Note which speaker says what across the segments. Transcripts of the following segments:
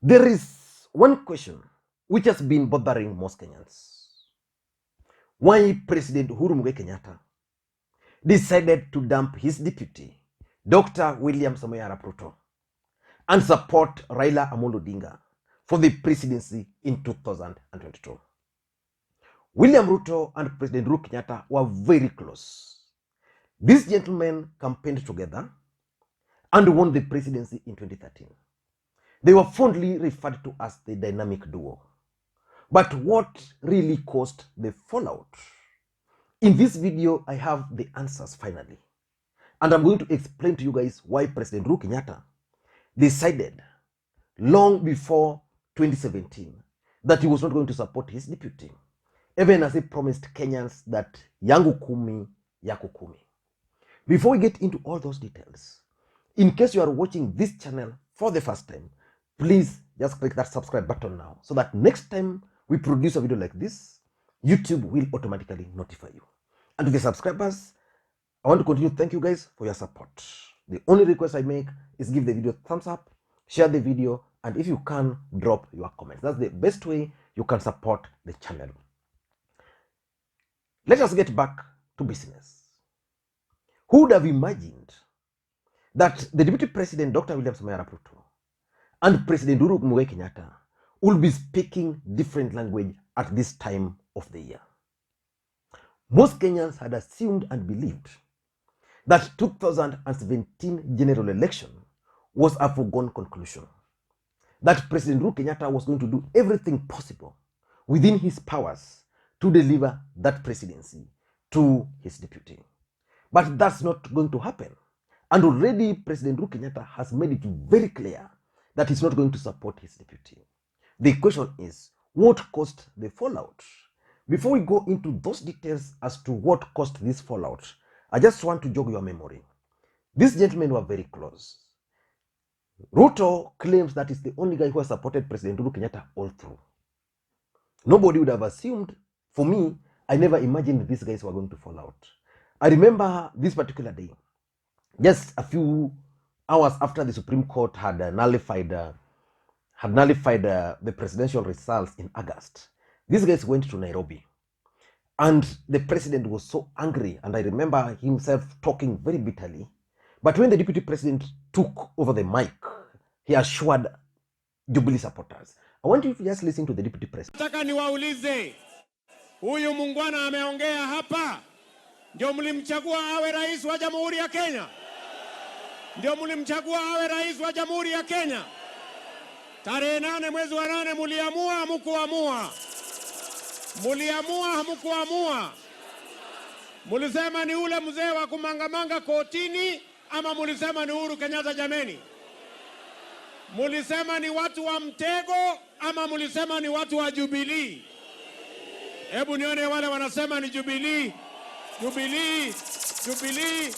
Speaker 1: There is one question which has been bothering most Kenyans. Why President Uhuru Kenyatta decided to dump his deputy, Dr. William Samoei Arap Ruto, and support Raila Odinga for the presidency in 2022. William Ruto and President Uhuru Kenyatta were very close. These gentlemen campaigned together and won the presidency in 2013. They were fondly referred to as the dynamic duo. But what really caused the fallout? In this video, I have the answers finally. And I'm going to explain to you guys why President Uhuru Kenyatta decided long before 2017 that he was not going to support his deputy, even as he promised Kenyans that yangu kumi, yako kumi. Before we get into all those details, in case you are watching this channel for the first time, please just click that subscribe button now so that next time we produce a video like this, YouTube will automatically notify you. And to the subscribers, I want to continue to thank you guys for your support. The only request I make is give the video a thumbs up, share the video, and if you can, drop your comments. That's the best way you can support the channel. Let us get back to business. Who would have imagined that the Deputy President, Dr. William Samoei Arap Ruto, and President Uhuru Kenyatta will be speaking different language at this time of the year? Most Kenyans had assumed and believed that 2017 general election was a foregone conclusion, that President Uhuru Kenyatta was going to do everything possible within his powers to deliver that presidency to his deputy. But that's not going to happen. And already President Uhuru Kenyatta has made it very clear that he's not going to support his deputy. The question is, what caused the fallout? Before we go into those details as to what caused this fallout, I just want to jog your memory. These gentlemen were very close. Ruto claims that he's the only guy who has supported President Uhuru Kenyatta all through. Nobody would have assumed. For me, I never imagined these guys were going to fall out. I remember this particular day, just a few hours after the Supreme Court had nullified the presidential results in August. These guys went to Nairobi, and the president was so angry, and I remember himself talking very bitterly. But when the deputy president took over the mic, he assured Jubilee supporters. I want you to just listen to the deputy president.
Speaker 2: Nataka niwaulize, huyu mungwana ameongea hapa, ndio mlimchagua awe rais wa Jamhuri ya Kenya? Ndio mlimchagua awe rais wa Jamhuri ya Kenya? Tarehe 8 mwezi wa 8 muliamua, hamkuamua? Muliamua, hamkuamua? Mulisema ni ule mzee wa kumangamanga kotini, ama mulisema ni Uhuru Kenyatta? Jameni, mulisema ni watu wa mtego, ama mulisema ni watu wa Jubilee? Hebu nione wale wanasema ni Jubilee. Jubilee, Jubilee.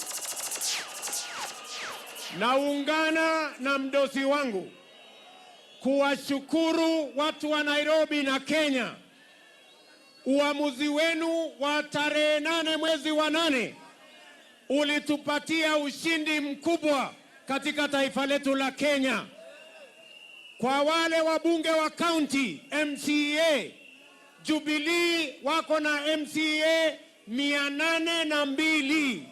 Speaker 2: Naungana na mdosi wangu kuwashukuru watu wa Nairobi na Kenya. Uamuzi wenu wa tarehe 8 mwezi wa 8 ulitupatia ushindi mkubwa katika taifa letu la Kenya. Kwa wale wabunge wa county MCA, Jubilee wako na MCA 802.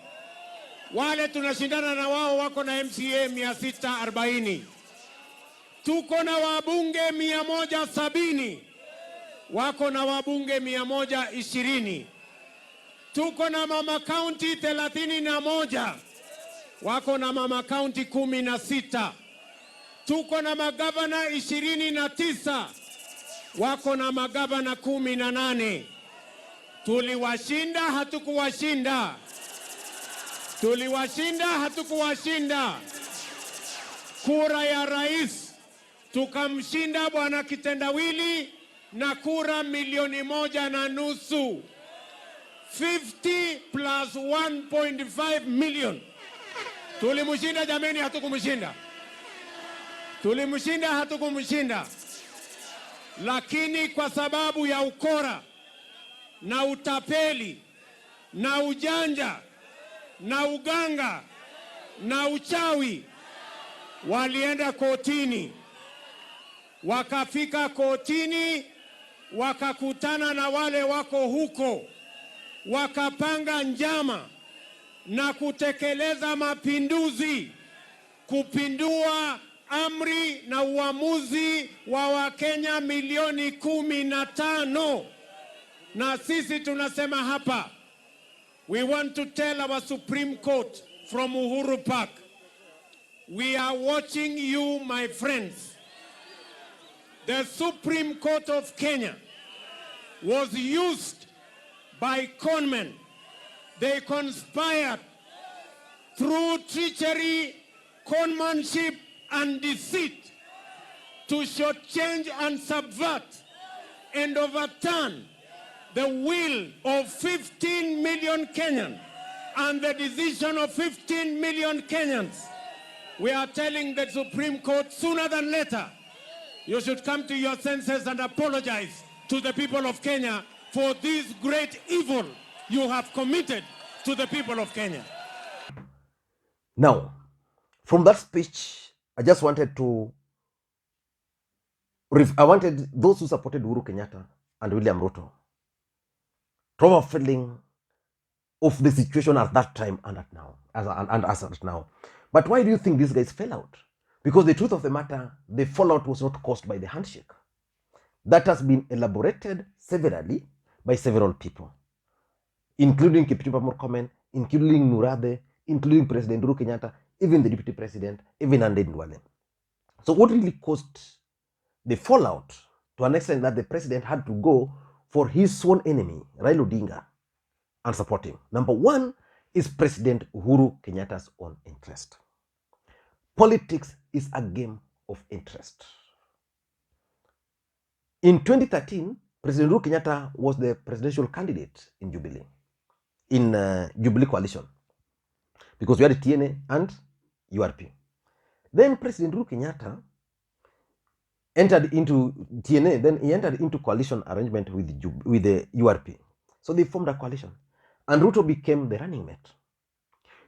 Speaker 2: Wale tunashindana na wao wako na MCA 640. Tuko na wabunge 170, wako na wabunge 120. Tuko na mama county 31, wako na mama county 16. Tuko na magavana 29, wako na magavana 18. Tuliwashinda, hatukuwashinda? Tuliwashinda, hatukuwashinda? Kura ya rais tukamshinda bwana Kitendawili na kura 1.5 milioni. 50 plus 1.5 million. Tulimshinda jameni, hatukumshinda? Tulimshinda, hatukumshinda? Lakini kwa sababu ya ukora na utapeli na ujanja na uganga na uchawi, walienda kotini. wakafika kotini, wakakutana na wale wako huko, wakapanga njama na kutekeleza mapinduzi, kupindua amri na uamuzi wa Wakenya milioni 15. Na sisi tunasema hapa, we want to tell our Supreme Court from Uhuru Park, we are watching you, my friends. The Supreme Court of Kenya was used by conmen. They conspired through treachery, conmanship, and deceit to shortchange and subvert and overturn the will of 15 million Kenyans and the decision of 15 million Kenyans. We are telling the Supreme Court sooner than later, you should come to your senses and apologize to the people of Kenya for this great evil you have committed to the people of Kenya.
Speaker 1: Now, from that speech, I just wanted those who supported Uhuru Kenyatta and William Ruto to have a feeling of the situation at that time and at now, as at now. But why do you think these guys fell out? Because the truth of the matter, the fallout was not caused by the handshake. That has been elaborated severally by several people, including Kipchumba Murkomen, including Murade, including President Uhuru Kenyatta, even the Deputy President, even Ande Ndwale. So what really caused the fallout, to an extent that the President had to go for his sworn enemy, Raila Odinga, and support him? Number one is President Uhuru Kenyatta's own interest. Politics is a game of interest. In 2013, President Uhuru Kenyatta was the presidential candidate in Jubilee, Jubilee coalition, because we had TNA and URP. Then President Uhuru Kenyatta entered into TNA, then he entered into coalition arrangement with the URP. So they formed a coalition, and Ruto became the running mate.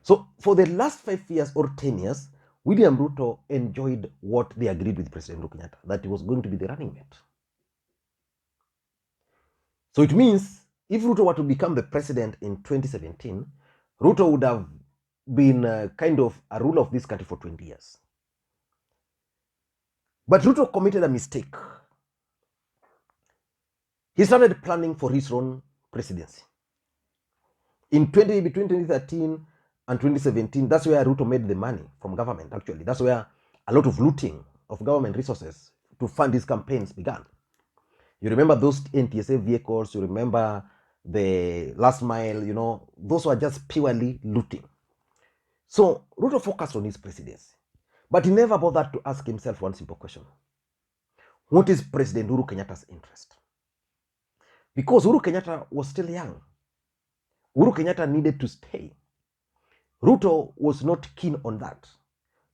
Speaker 1: So for the last 5 years or 10 years, William Ruto enjoyed what they agreed with President Uhuru Kenyatta, that he was going to be the running mate. So it means if Ruto were to become the president in 2017, Ruto would have been kind of a ruler of this country for 20 years. But Ruto committed a mistake. He started planning for his own presidency. Between 2013 and 2017, that's where Ruto made the money from government, actually. That's where a lot of looting of government resources to fund his campaigns began. You remember those NTSA vehicles, you remember the last mile, those were just purely looting. So Ruto focused on his presidency, but he never bothered to ask himself one simple question. What is President Uhuru Kenyatta's interest? Because Uhuru Kenyatta was still young. Uhuru Kenyatta needed to stay. Ruto was not keen on that.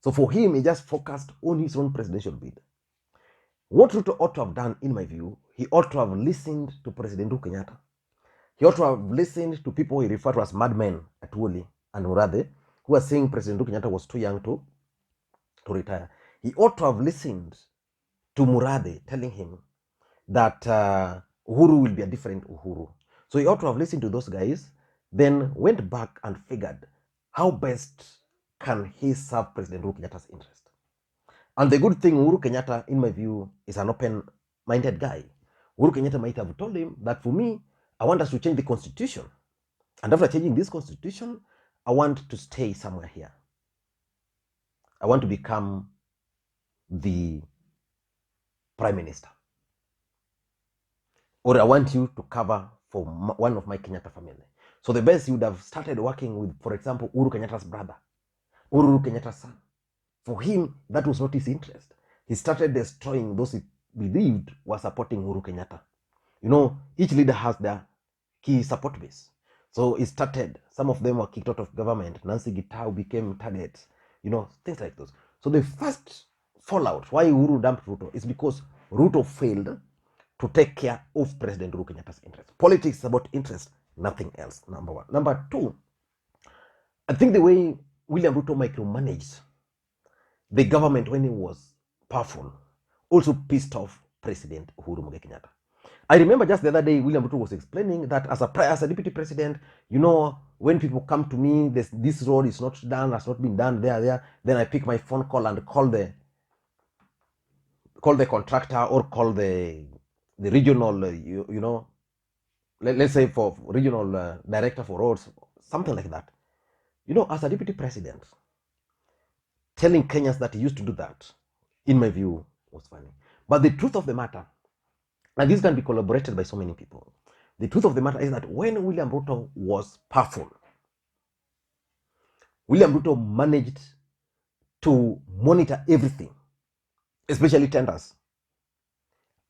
Speaker 1: So for him, he just focused on his own presidential bid. What Ruto ought to have done, in my view, he ought to have listened to President Uhuru Kenyatta. He ought to have listened to people he referred to as madmen at Woli and Murade, who were saying President Uhuru Kenyatta was too young to retire. He ought to have listened to Murade telling him that Uhuru will be a different Uhuru. So he ought to have listened to those guys, then went back and figured how best can he serve President Uhuru Kenyatta's interest. And the good thing, Uhuru Kenyatta, in my view, is an open-minded guy. Uhuru Kenyatta might have told him that, for me, I want us to change the constitution. And after changing this constitution, I want to stay somewhere here. I want to become the prime minister. Or I want you to cover for one of my Kenyatta family. So the best, you would have started working with, for example, Uhuru Kenyatta's brother, Uhuru Kenyatta's son. For him, that was not his interest. He started destroying those he believed were supporting Uhuru Kenyatta. Each leader has their key support base. So he started, some of them were kicked out of government. Nancy Gitau became targets, things like those. So the first fallout, why Uhuru dumped Ruto, is because Ruto failed to take care of President Uhuru Kenyatta's interest. Politics is about interest, nothing else, number one. Number two, I think the way William Ruto micromanaged the government when he was powerful also pissed off President Uhuru Kenyatta. I remember just the other day, William Ruto was explaining that as a deputy president, you know, when people come to me, this road is not done, has not been done there, then I pick my phone call and call the contractor or call the regional, you know, let's say for regional director for roads, something like that. You know, as a deputy president, telling Kenyans that he used to do that, in my view, was funny. But the truth of the matter, and this can be collaborated by so many people, the truth of the matter is that when William Ruto was powerful, William Ruto managed to monitor everything, especially tenders.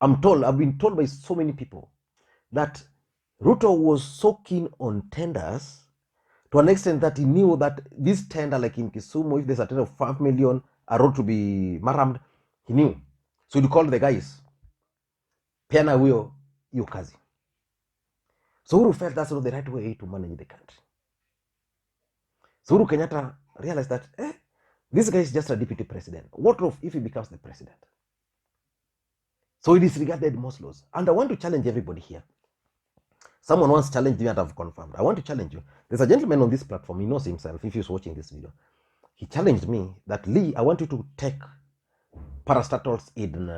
Speaker 1: I've been told by so many people that Ruto was so keen on tenders to an extent that he knew that this tender, like in Kisumu, if there's a tender of 5 million, a road to be marammed, he knew. So he'd call the guys, Piana Wio, hiyo kazi. So Uhuru felt that's not the right way to manage the country. So Uhuru Kenyatta realized that, this guy is just a deputy president. What if he becomes the president? So he disregarded most laws. And I want to challenge everybody here. Someone once challenged me and I've confirmed. I want to challenge you. There's a gentleman on this platform, he knows himself, if he's watching this video. He challenged me that, Lee, I want you to take parastatals in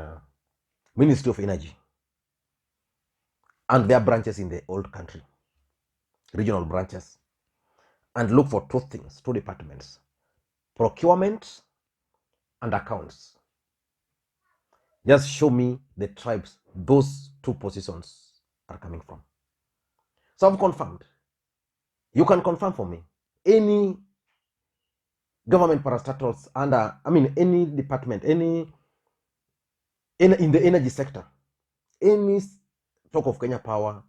Speaker 1: Ministry of Energy and their branches in the old country, regional branches, and look for two departments, procurement and accounts. Just show me the tribes those two positions are coming from. So I've confirmed. You can confirm for me. Any government parastatals under, any department, in the energy sector, any talk of Kenya Power,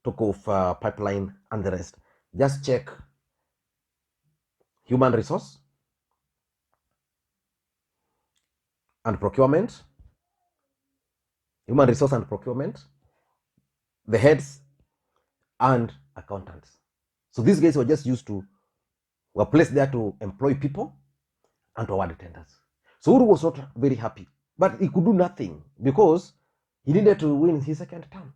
Speaker 1: talk of pipeline and the rest, just check human resource and procurement, the heads and accountants. So these guys were just were placed there to employ people and to award tenders. So Uhuru was not very happy, but he could do nothing because he needed to win his second term.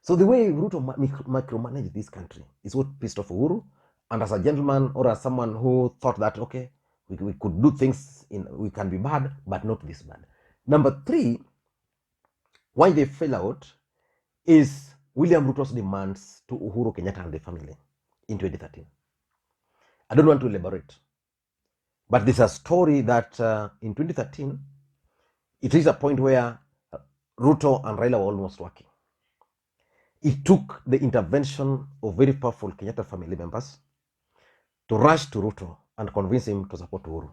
Speaker 1: So the way Ruto micromanaged this country is what pissed off Uhuru. And as a gentleman or as someone who thought that, okay, we could do things, we can be bad, but not this bad. Number 3, why they fell out is William Ruto's demands to Uhuru Kenyatta and the family in 2013. I don't want to elaborate, but there's a story that in 2013, it reached a point where Ruto and Raila were almost working. It took the intervention of very powerful Kenyatta family members to rush to Ruto and convince him to support Uhuru.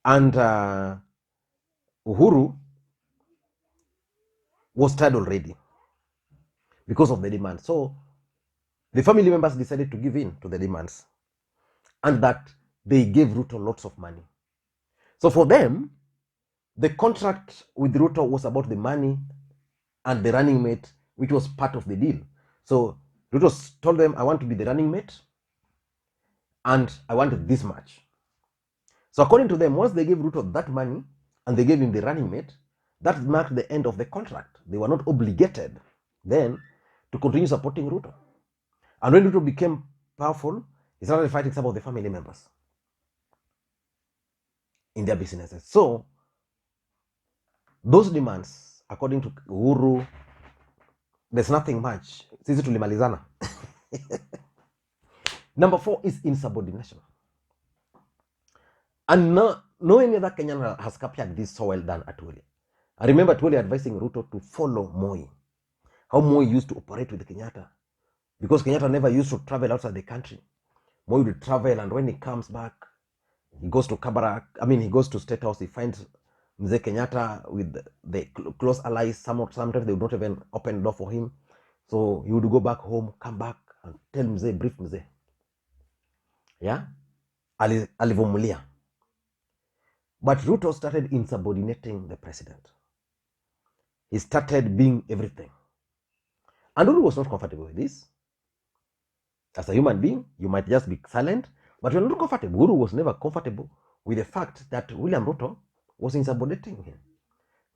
Speaker 1: And Uhuru was tired already because of the demand. So the family members decided to give in to the demands, and that they gave Ruto lots of money. So for them, the contract with Ruto was about the money and the running mate, which was part of the deal. So Ruto told them, I want to be the running mate and I wanted this much. So according to them, once they gave Ruto that money and they gave him the running mate, that marked the end of the contract. They were not obligated then to continue supporting Ruto. And when Ruto became powerful, he started fighting some of the family members in their businesses. So those demands, according to Uhuru, there's nothing much. Sisi tulimalizana. Number 4 is insubordination. And no any other Kenyan has captured this so well than Atwoli. I remember Atwoli advising Ruto to follow Moi. How Moi used to operate with Kenyatta. Because Kenyatta never used to travel outside the country. Moi would travel, and when he comes back, he goes to Kabarak. He goes to State House, he finds Mzee Kenyatta with the close allies. Sometimes they would not even open the door for him. So he would go back home, come back, and tell Mzee, brief Mzee. Yeah? Alivumilia. But Ruto started insubordinating the president. He started being everything. And Uhuru was not comfortable with this. As a human being, you might just be silent, but you're not comfortable. Uhuru was never comfortable with the fact that William Ruto was insubordinating him.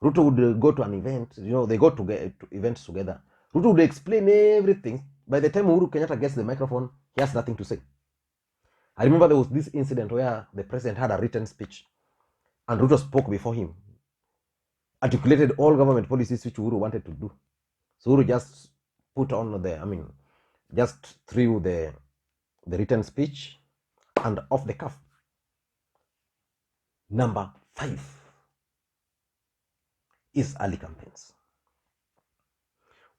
Speaker 1: Ruto would go to an event, they go to events together. Ruto would explain everything. By the time Uhuru Kenyatta gets the microphone, he has nothing to say. I remember there was this incident where the president had a written speech and Ruto spoke before him, articulated all government policies which Uhuru wanted to do. So Uhuru just put on just threw the written speech and off the cuff. Number 5 is early campaigns.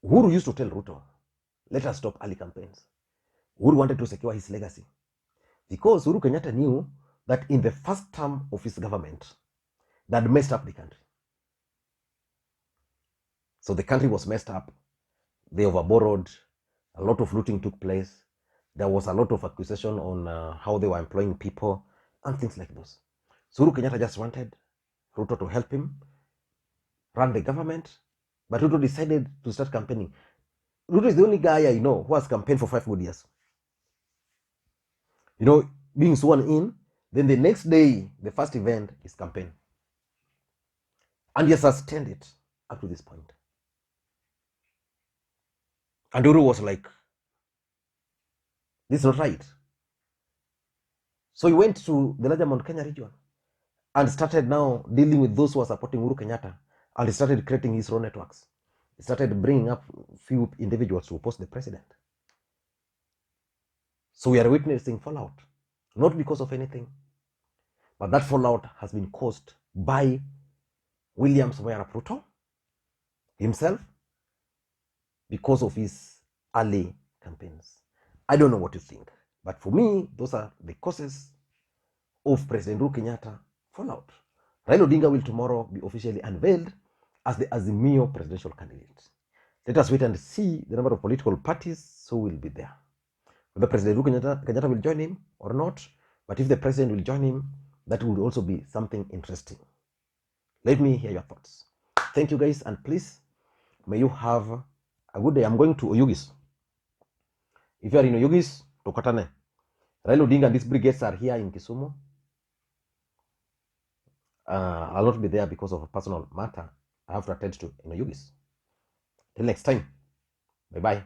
Speaker 1: Uhuru used to tell Ruto, let us stop early campaigns. Uhuru wanted to secure his legacy because Uhuru Kenyatta knew that in the first term of his government, that messed up the country. So the country was messed up. They overborrowed. A lot of looting took place. There was a lot of accusation on how they were employing people and things like those. So Uhuru Kenyatta just wanted Ruto to help him run the government, but Ruto decided to start campaigning. Ruto is the only guy I know who has campaigned for 5 good years. Being sworn in, then the next day, the first event is campaign. And he has sustained it up to this point. And Uhuru was like, this is not right. So he went to the larger Mount Kenya region and started now dealing with those who are supporting Uhuru Kenyatta, and he started creating his own networks. He started bringing up few individuals to oppose the president. So we are witnessing fallout, not because of anything, but that fallout has been caused by William Samoei Ruto himself because of his early campaigns. I don't know what you think, but for me, those are the causes of President Uhuru Kenyatta fallout. Raila Odinga will tomorrow be officially unveiled as the Azimio presidential candidate. Let us wait and see the number of political parties who will be there. Whether President Uhuru Kenyatta will join him or not, but if the president will join him, that would also be something interesting. Let me hear your thoughts. Thank you guys, and please, may you have a good day. I'm going to Oyugis. If you are in Oyugis, Tokatane. Raila Odinga and these brigades are here in Kisumu. I'll not be there because of a personal matter I have to attend to in Oyugis. Till next time. Bye-bye.